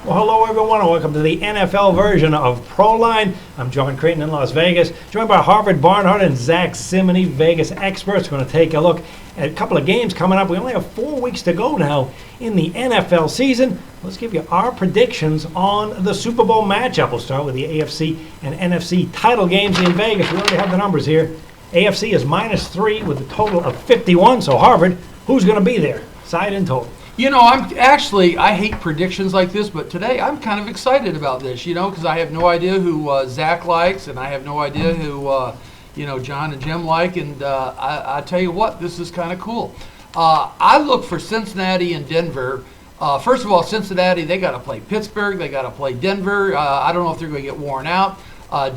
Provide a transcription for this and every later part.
Well, hello everyone, and welcome to the NFL version of Proline. I'm John Creighton in Las Vegas, joined by Harvard Barnhart and Zach Simony, Vegas experts. We're going to take a look at a couple of games coming up. We only have 4 weeks to go now in the NFL season. Let's give you our predictions on the Super Bowl matchup. We'll start with the AFC and NFC title games in Vegas. We already have the numbers here. AFC is -3 with a total of 51. So Harvard, who's going to be there? Side and total. You know, I hate predictions like this, but today I'm kind of excited about this, because I have no idea who Zach likes, and I have no idea who, John and Jim like, and I tell you what, this is kind of cool. I look for Cincinnati and Denver. First of all, Cincinnati, they got to play Pittsburgh, they got to play Denver. I don't know if they're going to get worn out.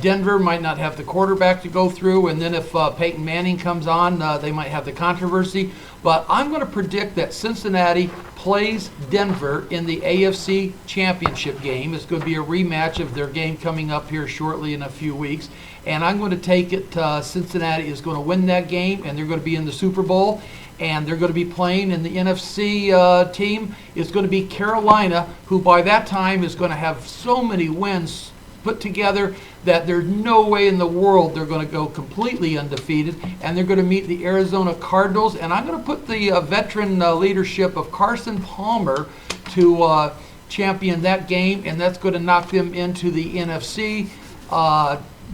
Denver might not have the quarterback to go through, and then if Peyton Manning comes on, they might have the controversy. But I'm going to predict that Cincinnati plays Denver in the AFC Championship game. It's going to be a rematch of their game coming up here shortly in a few weeks. And I'm going to take it Cincinnati is going to win that game, and they're going to be in the Super Bowl. And they're going to be playing in the NFC team. It's going to be Carolina, who by that time is going to have so many wins put together that there's no way in the world they're going to go completely undefeated, and they're going to meet the Arizona Cardinals. And I'm going to put the veteran leadership of Carson Palmer to champion that game, and that's going to knock them into the NFC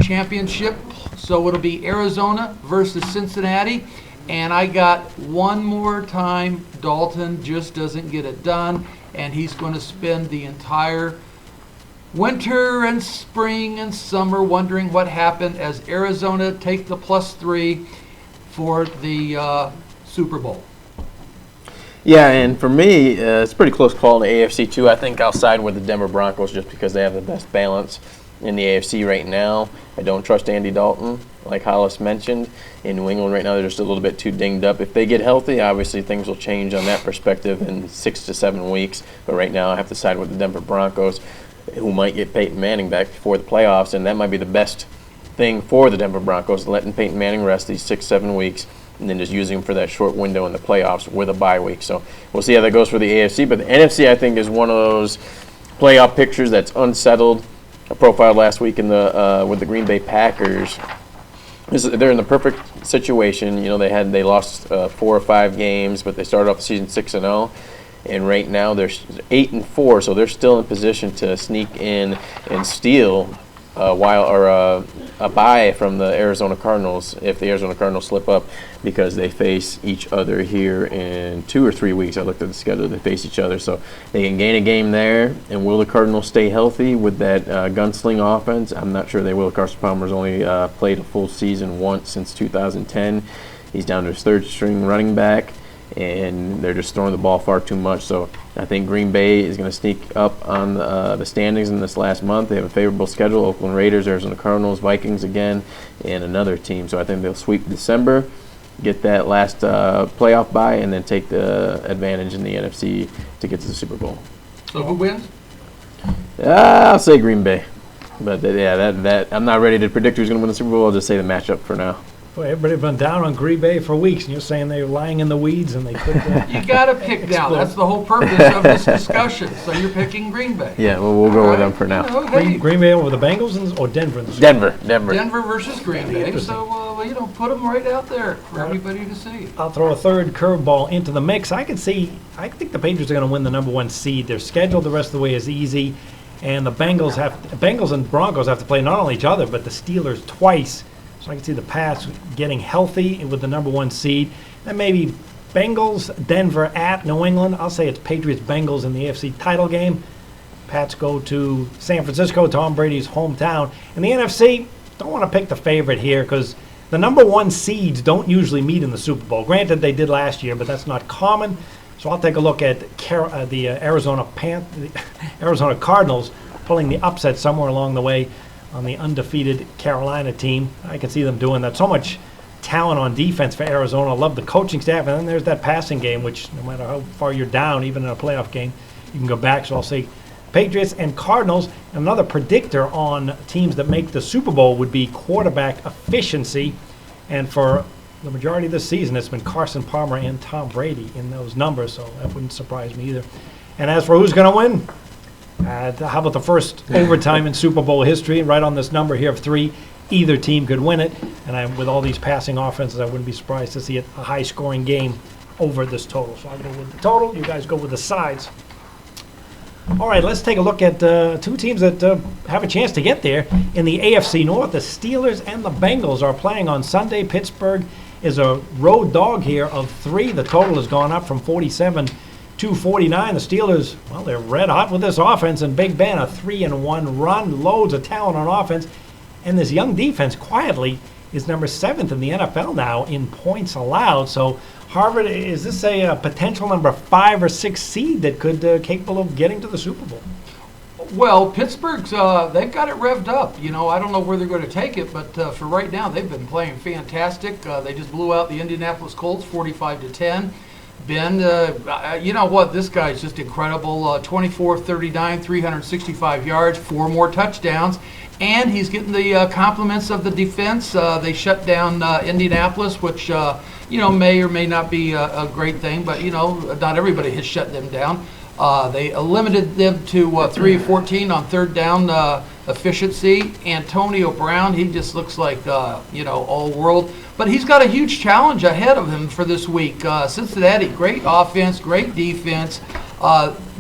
championship. So it'll be Arizona versus Cincinnati. And I got one more time, Dalton just doesn't get it done, and he's going to spend the entire winter and spring and summer wondering what happened as Arizona take the +3 for the Super Bowl. Yeah, and for me, it's a pretty close call in the AFC too. I think I'll side with the Denver Broncos just because they have the best balance in the AFC right now. I don't trust Andy Dalton, like Hollis mentioned. In New England right now, they're just a little bit too dinged up. If they get healthy, obviously things will change on that perspective in 6 to 7 weeks. But right now, I have to side with the Denver Broncos, who might get Peyton Manning back before the playoffs, and that might be the best thing for the Denver Broncos, letting Peyton Manning rest these 6-7 weeks and then just using him for that short window in the playoffs with a bye week. So we'll see how that goes for the AFC, but the NFC I think is one of those playoff pictures that's unsettled. I profiled last week in the with the Green Bay Packers. They're in the perfect situation. They lost 4 or 5 games, but they started off the season 6-0. And right now they're 8-4, so they're still in position to sneak in and steal a bye from the Arizona Cardinals if the Arizona Cardinals slip up, because they face each other here in 2 or 3 weeks. I looked at the schedule; they face each other, so they can gain a game there. And will the Cardinals stay healthy with that gunsling offense? I'm not sure they will. Carson Palmer's only played a full season once since 2010. He's down to his 3rd-string running back, and they're just throwing the ball far too much. So I think Green Bay is going to sneak up on the standings in this last month. They have a favorable schedule: Oakland Raiders, Arizona Cardinals, Vikings again, and another team. So I think they'll sweep December, get that last playoff bye, and then take the advantage in the NFC to get to the Super Bowl. So who wins? I'll say Green Bay. But that I'm not ready to predict who's going to win the Super Bowl. I'll just say the matchup for now. Boy, everybody's been down on Green Bay for weeks, and you're saying they're lying in the weeds and they could. You got to pick down. That's the whole purpose of this discussion. So you're picking Green Bay. Yeah, well, we'll go with them for now. Green Bay over the Bengals or Denver? Denver. Denver versus Green Bay. So put them right out there for everybody to see. I'll throw a third curveball into the mix. I think the Patriots are going to win the number 1 seed. Their schedule the rest of the way is easy, and the Bengals and Broncos have to play not only each other but the Steelers twice. So I can see the Pats getting healthy with the number 1 seed. And maybe Bengals, Denver at New England. I'll say it's Patriots-Bengals in the AFC title game. Pats go to San Francisco, Tom Brady's hometown. In the NFC, don't want to pick the favorite here because the number 1 seeds don't usually meet in the Super Bowl. Granted, they did last year, but that's not common. So I'll take a look at the Arizona Cardinals pulling the upset somewhere along the way on the undefeated Carolina team. I can see them doing that. So much talent on defense for Arizona. I love the coaching staff. And then there's that passing game, which no matter how far you're down, even in a playoff game, you can go back. So I'll say Patriots and Cardinals. Another predictor on teams that make the Super Bowl would be quarterback efficiency. And for the majority of this season, it's been Carson Palmer and Tom Brady in those numbers. So that wouldn't surprise me either. And as for who's going to win, How about the first overtime in Super Bowl history? Right on this number here of 3, either team could win it. And with all these passing offenses, I wouldn't be surprised to see a high-scoring game over this total. So I'll go with the total. You guys go with the sides. All right, let's take a look at 2 teams that have a chance to get there. In the AFC North, the Steelers and the Bengals are playing on Sunday. Pittsburgh is a road dog here of 3. The total has gone up from 47 to 49. The Steelers, well, they're red hot with this offense, and Big Ben, a 3-1 run, loads of talent on offense. And this young defense quietly is number 7th in the NFL now in points allowed. So Harvard, is this a potential number 5 or 6 seed that could capable of getting to the Super Bowl? Well, Pittsburgh's they've got it revved up. I don't know where they're going to take it, but for right now, they've been playing fantastic. They just blew out the Indianapolis Colts 45-10. Ben, you know what? This guy's just incredible. 24, 39, 365 yards, 4 more touchdowns. And he's getting the compliments of the defense. They shut down Indianapolis, which, may or may not be a great thing. But, not everybody has shut them down. They limited them to 3 of 14 on third down efficiency. Antonio Brown, he just looks like, all world. But he's got a huge challenge ahead of him for this week. Cincinnati, great offense, great defense.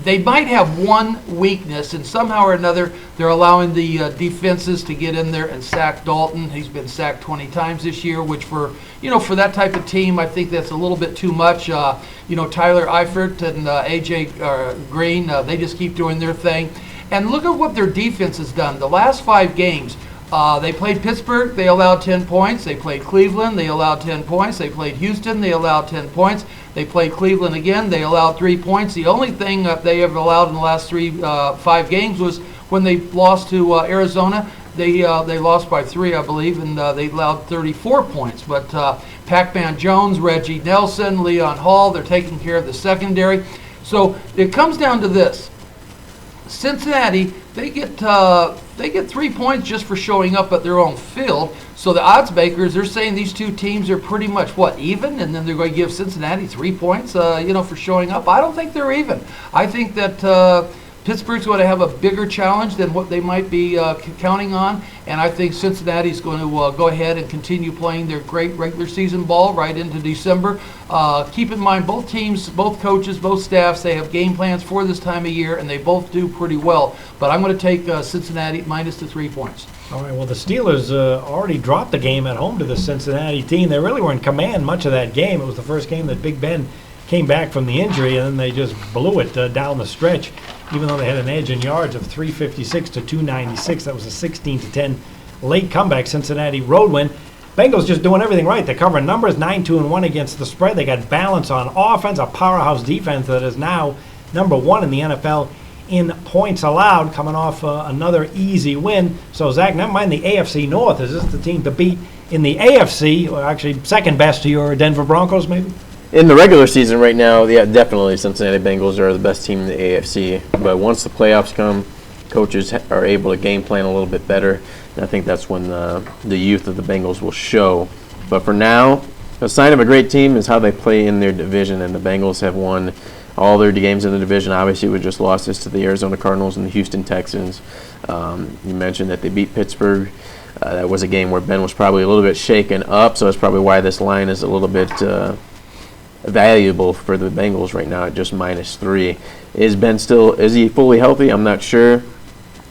They might have one weakness, and somehow or another they're allowing the defenses to get in there and sack Dalton. He's been sacked 20 times this year, which for that type of team, I think that's a little bit too much. Tyler Eifert and A.J. Green, they just keep doing their thing. And look at what their defense has done. The last 5 games, they played Pittsburgh, they allowed 10 points. They played Cleveland, they allowed 10 points. They played Houston, they allowed 10 points. They played Cleveland again, they allowed 3 points. The only thing they ever allowed in the last 5 games was when they lost to Arizona. They lost by 3, I believe, and they allowed 34 points. But Pac-Man Jones, Reggie Nelson, Leon Hall, they're taking care of the secondary. So it comes down to this. Cincinnati, they get 3 points just for showing up at their own field. So the odds makers, they're saying these 2 teams are pretty much even, and then they're going to give Cincinnati 3 points, for showing up. I don't think they're even. I think that Pittsburgh's going to have a bigger challenge than what they might be counting on, and I think Cincinnati's going to go ahead and continue playing their great regular season ball right into December. Keep in mind, both teams, both coaches, both staffs, they have game plans for this time of year, and they both do pretty well. But I'm going to take Cincinnati minus the 3 points. All right, well, the Steelers already dropped the game at home to the Cincinnati team. They really were in command much of that game. It was the first game that Big Ben came back from the injury, and then they just blew it down the stretch, even though they had an edge in yards of 356 to 296. That was a 16-10 late comeback Cincinnati road win. Bengals just doing everything right. They're covering numbers, 9-2-1 against the spread. They got balance on offense, a powerhouse defense that is now number 1 in the NFL in points allowed, coming off another easy win. So, Zach, never mind the AFC North. Is this the team to beat in the AFC? Or actually, second best to your Denver Broncos, maybe? In the regular season right now, yeah, definitely Cincinnati Bengals are the best team in the AFC. But once the playoffs come, coaches are able to game plan a little bit better. And I think that's when the youth of the Bengals will show. But for now, a sign of a great team is how they play in their division. And the Bengals have won all their games in the division. Obviously, we just lost this to the Arizona Cardinals and the Houston Texans. You mentioned that they beat Pittsburgh. That was a game where Ben was probably a little bit shaken up, so that's probably why this line is a little bit valuable for the Bengals right now at just -3. Is he fully healthy? I'm not sure.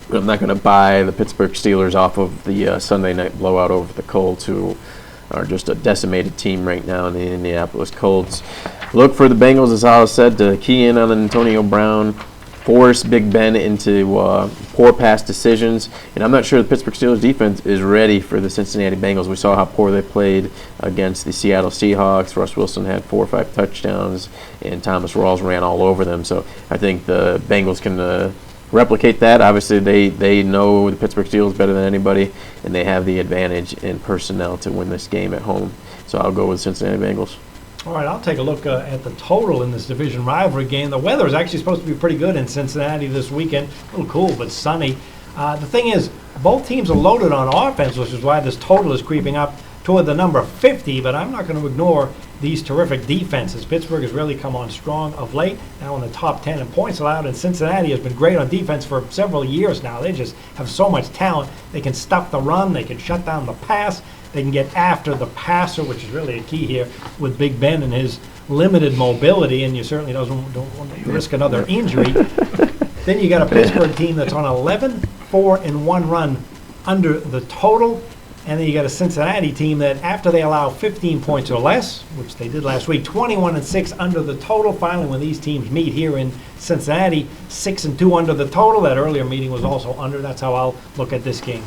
But I'm not going to buy the Pittsburgh Steelers off of the Sunday night blowout over the Colts, who are just a decimated team right now in the Indianapolis Colts. Look for the Bengals, as Alice said, to key in on Antonio Brown, force Big Ben into poor pass decisions. And I'm not sure the Pittsburgh Steelers defense is ready for the Cincinnati Bengals. We saw how poor they played against the Seattle Seahawks. Russ Wilson had 4 or 5 touchdowns, and Thomas Rawls ran all over them. So I think the Bengals can replicate that. Obviously, they know the Pittsburgh Steelers better than anybody, and they have the advantage in personnel to win this game at home. So I'll go with Cincinnati Bengals. All right, I'll take a look at the total in this division rivalry game. The weather is actually supposed to be pretty good in Cincinnati this weekend. A little cool, but sunny. The thing is, both teams are loaded on offense, which is why this total is creeping up toward the number 50, but I'm not going to ignore these terrific defenses. Pittsburgh has really come on strong of late, now in the top 10 in points allowed, and Cincinnati has been great on defense for several years now. They just have so much talent. They can stop the run, they can shut down the pass, they can get after the passer, which is really a key here with Big Ben and his limited mobility, and you certainly don't want to risk another injury. Then you got a Pittsburgh team that's on 11-4-1 run under the total. And then you got a Cincinnati team that after they allow 15 points or less, which they did last week, 21-6 under the total. Finally, when these teams meet here in Cincinnati, 6-2 under the total. That earlier meeting was also under. That's how I'll look at this game.